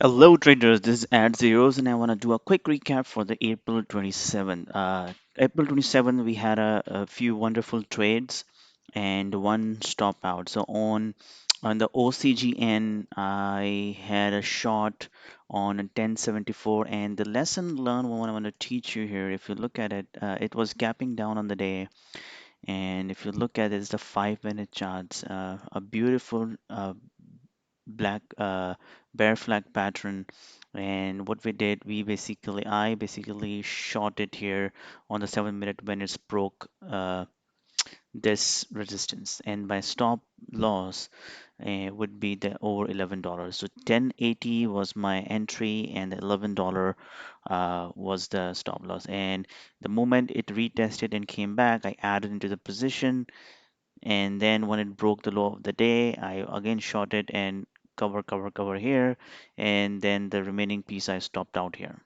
Hello traders, this is addzeros and I want to do a quick recap for the April 27. April 27 we had a few wonderful trades and one stop out. So on the OCGN I had a short on a 1074, and the lesson learned what I want to teach you here, if you look at it, it was gapping down on the day, and if you look at it, it's the 5 minute charts, a beautiful black bear flag pattern. And what we did, I basically shot it here on the 7 minute when it's broke this resistance, and my stop loss would be the over $11. So 1080 was my entry and the $11 was the stop loss. And the moment it retested and came back, I added into the position, and then when it broke the low of the day, I again shot it and cover here, and then the remaining piece I stopped out here.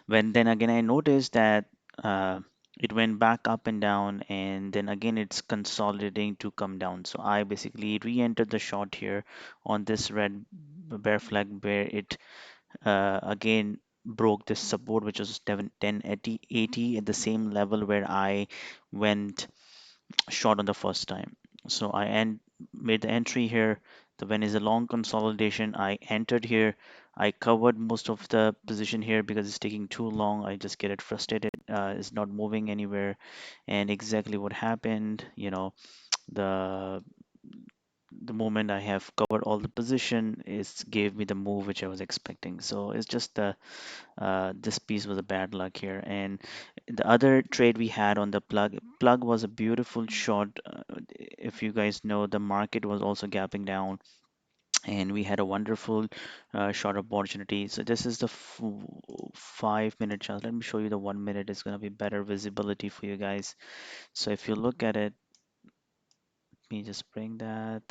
When then again I noticed that uh, it went back up and down, and then again it's consolidating to come down, so I basically re-entered the short here on this red bear flag where it again broke this support, which was 1080 at the same level where I went short on the first time. So made the entry here. The when is a long consolidation, I entered here. I covered most of the position here because it's taking too long. I just get it frustrated. It's not moving anywhere. And exactly what happened, the the moment I have covered all the position, is gave me the move which I was expecting. So it's just this piece was a bad luck here. And the other trade we had on the plug was a beautiful short. If you guys know, the market was also gapping down, and we had a wonderful short opportunity. So this is the 5 minute chart. Let me show you the 1 minute. It's going to be better visibility for you guys. So if you look at it, let me just bring that.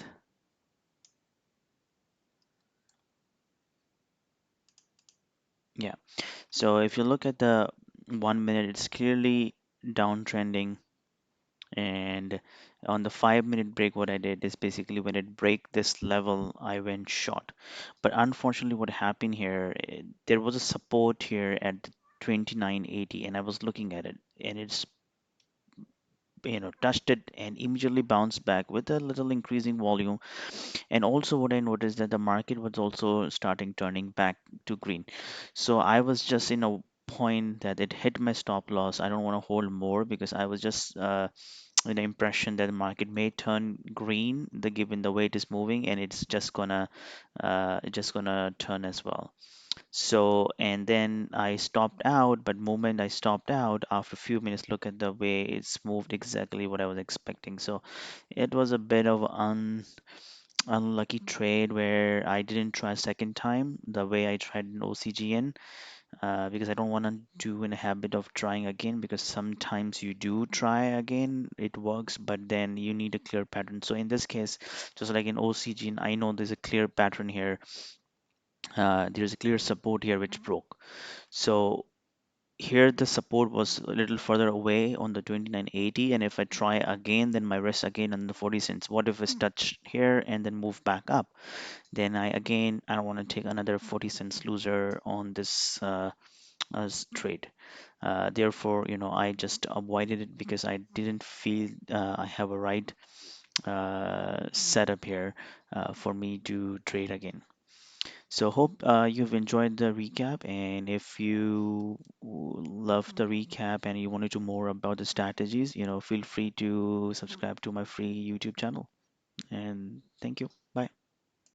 Yeah. So if you look at the 1 minute, it's clearly downtrending. And on the 5 minute break, what I did is basically when it break this level, I went short. But unfortunately, what happened here, there was a support here at 2980, and I was looking at it, and it's touched it and immediately bounced back with a little increasing volume. And also what I noticed, that the market was also starting turning back to green. So I was just in a point that it hit my stop loss. I don't want to hold more because I was just with the impression that the market may turn green, the given the way it is moving, and it's just gonna turn as well. So, and then I stopped out, but moment I stopped out, after a few minutes, look at the way it's moved, exactly what I was expecting. So it was a bit of unlucky trade where I didn't try a second time the way I tried in OCGN, because I don't want to do in a habit of trying again, because sometimes you do try again, it works, but then you need a clear pattern. So in this case, just like in OCG, I know there's a clear pattern here. There's a clear support here which broke. So here the support was a little further away on the 2980, and if I try again, then my risk again on the 40 cents. What if it's touched here and then move back up? Then I don't want to take another 40 cents loser on this trade. Therefore, I just avoided it because I didn't feel I have a right setup here for me to trade again. So hope you've enjoyed the recap, and if you love the recap and you want to know more about the strategies, feel free to subscribe to my free YouTube channel. And thank you.